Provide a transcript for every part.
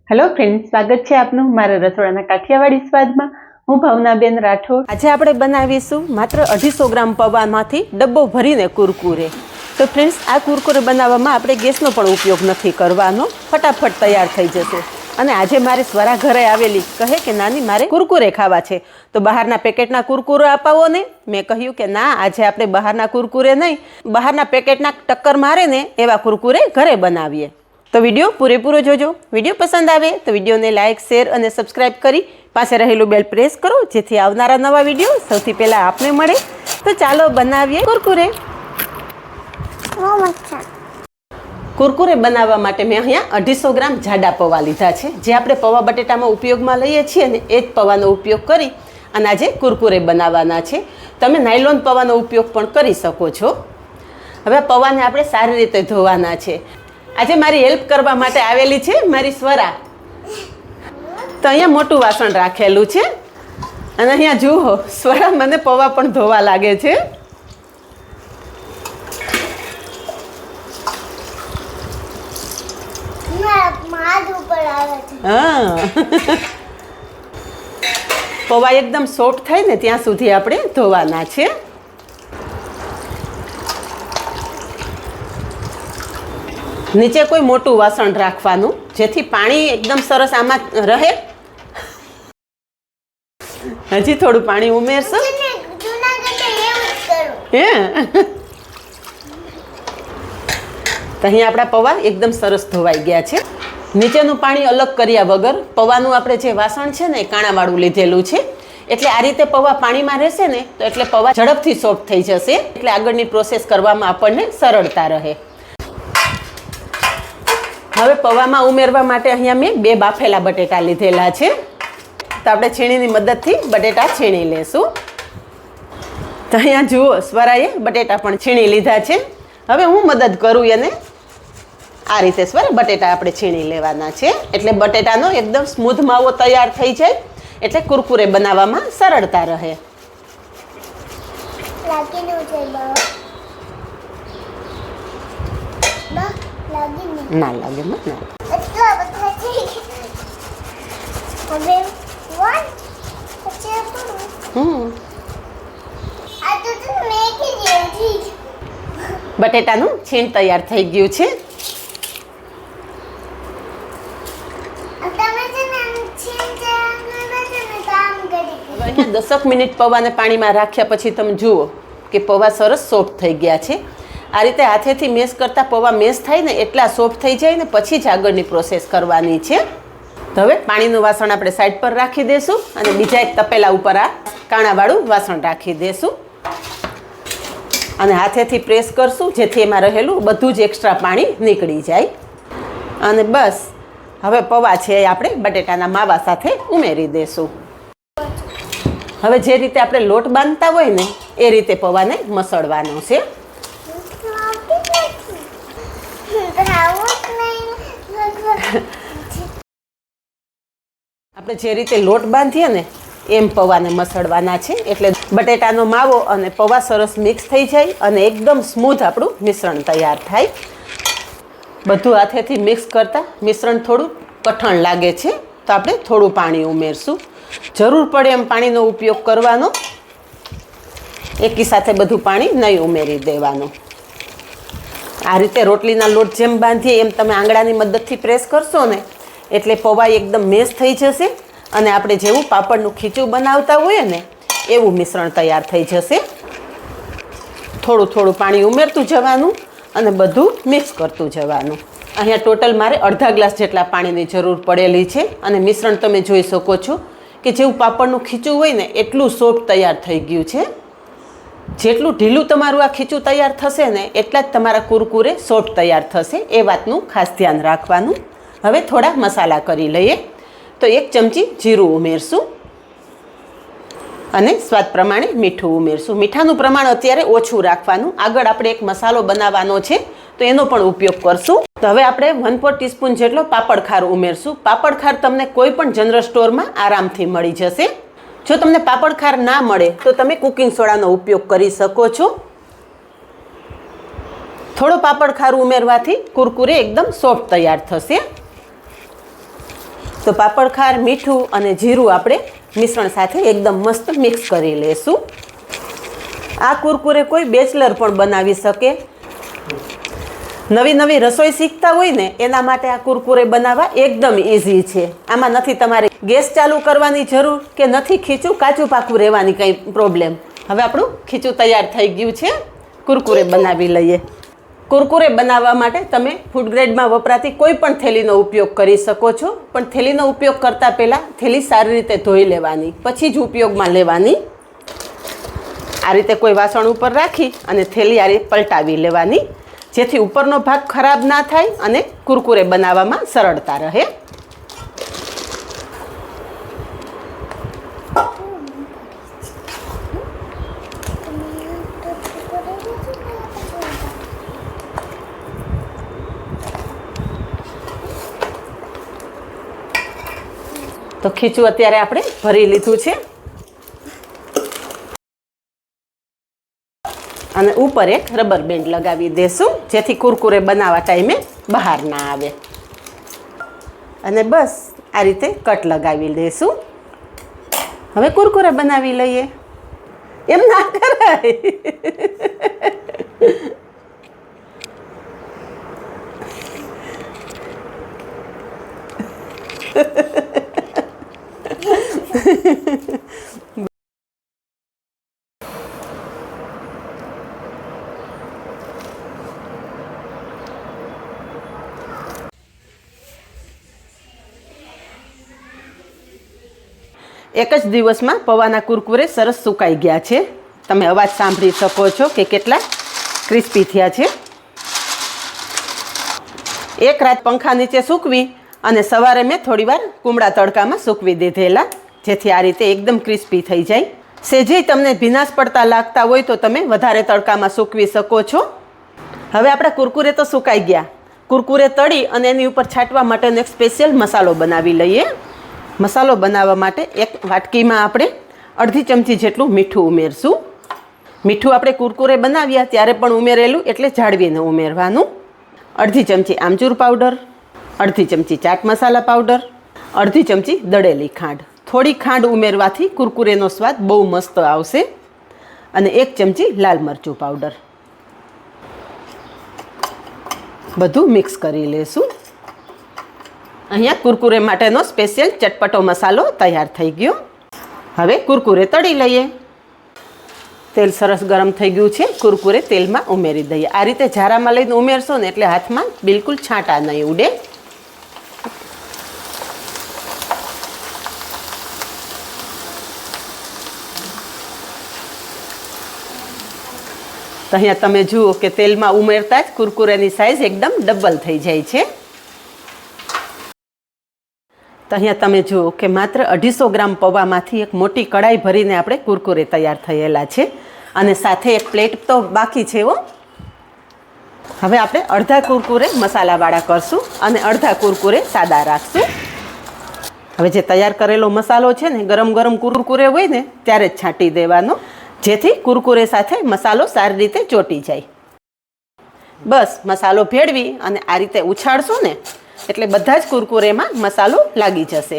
Hello friends, स्वागत है आपनु मारा रसोड़ाना काठियावाड़ी स्वादमां। हूँ भावनाबेन राठोड। आज આપણે બનાવીશું માત્ર 250 ગ્રામ પૌવામાંથી ડબ્બો ભરીને કુરકુરે। તો ફ્રેન્ડ્સ, આ કુરકુરે બનાવવામાં આપણે ગેસનો પણ ઉપયોગ નથી કરવાનો, ફટાફટ તૈયાર થઈ જશે। અને આજે મારી સ્વરા ઘરે આવેલી કહે કે નાની મારે કુરકુરે ખાવા છે, તો બહારના પેકેટના કુરકુરે અપાવો ને। મેં કહ્યું કે ના, આજે આપણે બહારના કુરકુરે નહીં, બહારના પેકેટના ટક્કર મારે ને એવા કુરકુરે ઘરે બનાવીએ। तो विडियो पूरेपूरो जोजो। विडियो पसंद आवे तो विडियो ने लाइक, शेर और सब्सक्राइब करी पासे रहेलू बेल प्रेस करो, जेथी आवनारा नवा विडियो सौथी पहला आपने मळे। तो चालो बनावीए कुरकुरे। कुरकुरे बनाववा माटे मैं अहींया 250 ग्राम जाडा पौवा लीधा छे, जे आपणे पौवा बटेटामां उपयोगमां लईए छीए ने ए ज पौवानो उपयोग करी अने आजे कुरकुरे बनाववाना छे। तमे नायलोन पौवानो उपयोग पण करी शको छो। हवे पौवाने आपणे सारी रीते धोवाना छे। आज मारी हेल्प करवा माटे आवेली छे मारी स्वरा। तो अहींया मोटुं वासण राखेलुं छे अने अहींया जुओ स्वरा मने पौवा पण धोवा लागे छे। पौवा एकदम सॉफ्ट थाय ने त्यां सुधी आपणे धोवाना छे। नीचे कोई मोटू वासण राखवानुं, जेथी पाणी एकदम सरस आमां रहे। हजी थोड़ू पाणी उमेरशो। तो अहींया आपणा पौवा एकदम सरस धोवाई गया छे। नीचेनुं पाणी अलग कर्या वगर पौवानुं आपणे जे वासण छे ने काणावाळुं लीधेलुं छे, एटले आ रीते पौवा पाणीमां रहेशे ने तो एटले पौवा झड़पथी सॉफ्ट थई जशे, एटले आगळनी प्रोसेस करवामां आपणने सरळता रहे। हवे पौवामां उमेरवा माटे अहींया मैं 2 बाफेला बटेटा लीधेला छे। तो आपणे छीणीनी मददथी बटेटा छीणी लेशुं। तो अहींया जुओ स्वराए बटेटा पण छीणी लीधा छे। हवे हूँ मदद करूँ एने। आ रीते स्वरा बटेटा आपणे छीणी लेवाना छे, एटले बटेटानो एकदम स्मूथ मावो तैयार थई जाय, एटले कुरकुरे बनाववामां सरळता रहे। ना लगे मत ना। बटेटाનું છીણ તૈયાર થઈ ગયું છે। અહીંયા 10 મિનિટ પૌવાને પાણીમાં રાખ્યા પછી તમે જુઓ કે પૌવા સરસ સોફ્ટ થઈ ગયા છે। आ रीते हाथेथी मेश करता पौवा मेश थाय ने एटला सॉफ्ट थई जाय ने पछी ज आगळनी प्रोसेस करवानी छे। तो हवे पाणीनुं वासण आपणे साइड पर राखी देशुं अने बीजा एक तपेला उपर आ काणावाळुं वासण राखी देशुं अने हाथेथी प्रेस करशुं, जेथी एमां रहेलुं बधुं ज एक्स्ट्रा पाणी નીકળી जाय। अने बस हवे पौवा छे आपणे बटेटाना मावा साथे उमेरी देशुं। हवे जे रीते आपणे लोट बांधता होय ने ए रीते पौवाने मसळવાનો छे। આપણે જે રીતે લોટ બાંધીએ ને એમ પૌવાને મસળવાના છે, એટલે બટેટાનો માવો અને પૌવા સરસ મિક્સ થઈ જાય અને એકદમ સ્મૂથ આપણું મિશ્રણ તૈયાર થાય। બધું હાથેથી મિક્સ કરતાં મિશ્રણ થોડું કઠણ લાગે છે તો આપણે થોડું પાણી ઉમેરશું। જરૂર પડે એમ પાણીનો ઉપયોગ કરવાનો, એકી સાથે બધું પાણી નહીં ઉમેરી દેવાનું। आ रीते रोटलीना लोट जेम बांधीए एम तमे आंगळानी मददथी प्रेस करशो ने एटले पौवा एकदम मेश थई जशे अने आपणे जेवुं पापड़नुं खीचुं बनावता होय ने एवुं मिश्रण तैयार थई जशे। थोडुं थोडुं पाणी उमेरतुं जवानुं अने बधुं मिक्स करतुं जवानुं। अहींया टोटल मारे अर्धा ग्लास जेटला पाणीनी जरूर पड़ेली छे अने मिश्रण तमे जोई शको छो के जेवुं पापड़नुं खीचुं होय ने एटलुं सॉफ्ट तैयार थई गयुं छे। जेटलुं ढीलुं तमारुं आ खीचुं तैयार थशे ने एटला ज तमारा कुरकुरे सॉफ्ट तैयार थशे, ए वातनुं खास ध्यान राखवानुं। हवे थोड़ा मसाला करी लईए। तो 1 चमची जीरुं उमेरशुं अने स्वाद प्रमाणे मीठुं उमेरशुं। मीठानुं प्रमाण अत्यारे ओछुं राखवानुं। आगळ आपणे एक मसालो बनाववानो छे तो एनो पण उपयोग करशुं। तो हवे आपणे 1/4 टीस्पून जेटलो पापड़ खार उमेरशुं। पापड़ खार तमने कोई पण जनरल स्टोरमां आरामथी मळी जशे। जो तमने पापड़ खार ना मळे तो तमे कुकिंग सोडानो उपयोग करी शको छो। थोड़ो पापड़ खारू उमेरवाथी कुरकुरे एकदम सॉफ्ट तैयार थशे। તો પાપડ ખાર, મીઠું અને જીરું આપણે મિશ્રણ સાથે એકદમ મસ્ત મિક્સ કરી લેશું. આ કુરકુરે કોઈ બેચલર પણ બનાવી શકે. નવી નવી રસોઈ શીખતા હોય ને એના માટે આ કુરકુરે બનાવવા એકદમ ઇઝી છે. આમાં નથી તમારે ગેસ ચાલુ કરવાની જરૂર કે નથી ખીચું કાચું પાકું રહેવાની કંઈ પ્રોબ્લેમ. હવે આપણું ખીચું તૈયાર થઈ ગયું છે. કુરકુરે બનાવી લઈએ. કુરકુરે બનાવવા માટે તમે ફૂડ ગ્રેડમાં વપરાતી કોઈ પણ થેલીનો ઉપયોગ કરી શકો છો, પણ થેલીનો ઉપયોગ કરતાં પહેલાં થેલી સારી રીતે ધોઈ લેવાની, પછી જ ઉપયોગમાં લેવાની. આ રીતે કોઈ વાસણ ઉપર રાખી અને થેલી આ રીતે પલટાવી લેવાની, જેથી ઉપરનો ભાગ ખરાબ ના થાય અને કુરકુરે બનાવવામાં સરળતા રહે. તો ખીચું અત્યારે આપણે ભરી લીધું છે અને ઉપર એક રબર બેન્ડ લગાવી દેશું, જેથી કુરકુરે બનાવવા ટાઈમે બહાર ના આવે. અને બસ આ રીતે કટ લગાવી દેશું. હવે કુરકુરે બનાવી લઈએ. એમ ના કરાય. એક જ દિવસમાં પૌવાના કુરકુરે સરસ સુકાઈ ગયા છે. તમે અવાજ સાંભળી શકો છો કે કેટલા ક્રિસ્પી થયા છે. એક રાત પંખા નીચે સૂકવી અને સવારે મેં થોડીવાર કુમળા તડકામાં સૂકવી દીધેલા, જેથી આ રીતે એકદમ ક્રિસ્પી થઈ જાય. સેજે તમને ભીનાશ પડતા લાગતા હોય તો તમે વધારે તડકામાં સૂકવી શકો છો. હવે આપણા કુરકુરે તો સુકાઈ ગયા. કુરકુરે તળી અને એની ઉપર છાંટવા માટેનો એક સ્પેશિયલ મસાલો બનાવી લઈએ. મસાલો બનાવવા માટે એક વાટકીમાં આપણે અડધી ચમચી જેટલું મીઠું ઉમેરશું. મીઠું આપણે કુરકુરે બનાવ્યા ત્યારે પણ ઉમેરેલું, એટલે જાળવીને ઉમેરવાનું. અડધી ચમચી આમચૂર પાવડર, અડધી ચમચી ચાટ મસાલા પાવડર, અડધી ચમચી દળેલી ખાંડ. થોડી ખાંડ ઉમેરવાથી કુરકુરેનો સ્વાદ બહુ મસ્ત આવશે. અને એક ચમચી લાલ મરચું પાવડર. બધું મિક્સ કરી લેશું. અહીંયા કુરકુરે માટેનો સ્પેશિયલ ચટપટો મસાલો તૈયાર થઈ ગયો. હવે કુરકુરે તળી લઈએ. તેલ સરસ ગરમ થઈ ગયું છે. કુરકુરે તેલમાં ઉમેરી દઈએ. આ રીતે ઝારામાં લઈને ઉમેરશો ને એટલે હાથમાં બિલકુલ છાંટા નહીં ઉડે. તો અહીંયા તમે જુઓ કે તેલમાં ઉમેરતા જ કુરકુરેની સાઇઝ એકદમ ડબલ થઈ જાય છે. તો અહીંયા તમે જુઓ કે માત્ર 250 ગ્રામ પૌવામાંથી એક મોટી કઢાઈ ભરીને આપણે કુરકુરે તૈયાર થયેલા છે. અને સાથે એક પ્લેટ તો બાકી છે હો. હવે આપણે અડધા કુરકુરે મસાલાવાળા કરશું અને અડધા કુરકુરે સાદા રાખશું. હવે જે તૈયાર કરેલો મસાલો છે ને, ગરમ ગરમ કુરકુરે હોય ને ત્યારે જ છાંટી દેવાનો, જેથી કુરકુરે સાથે મસાલો સારી રીતે ચોંટી જાય. બસ મસાલો ભેળવી અને આ રીતે ઉછાળશો ને એટલે બધા જ કુરકુરેમાં મસાલો લાગી જશે.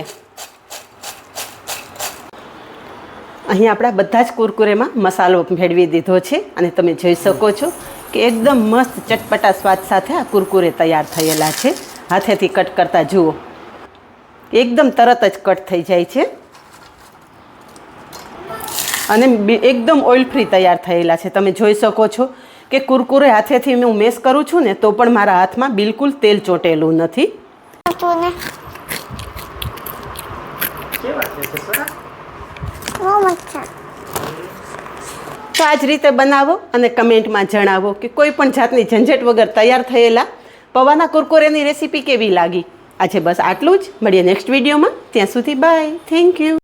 અહીં આપણા બધા જ કુરકુરેમાં મસાલો ભેળવી દીધો છે અને તમે જોઈ શકો છો કે એકદમ મસ્ત ચટપટા સ્વાદ સાથે આ કુરકુરે તૈયાર થયેલા છે. હાથેથી કટ કરતા જુઓ, એકદમ તરત જ કટ થઈ જાય છે અને એકદમ ઓઇલ ફ્રી તૈયાર થયેલા છે. તમે જોઈ શકો છો કે કુરકુરે હાથેથી હું મેશ કરું છું ને તો પણ મારા હાથમાં બિલકુલ તેલ ચોંટેલું નથી. તો આ જ રીતે બનાવો અને કમેન્ટમાં જણાવો કે કોઈ પણ જાતની ઝંઝટ વગર તૈયાર થયેલા પૌવાના કુરકુરેની રેસીપી કેવી લાગી. આજે બસ આટલું જ. મળીએ નેક્સ્ટ વિડીયોમાં. ત્યાં સુધી બાય. Thank you.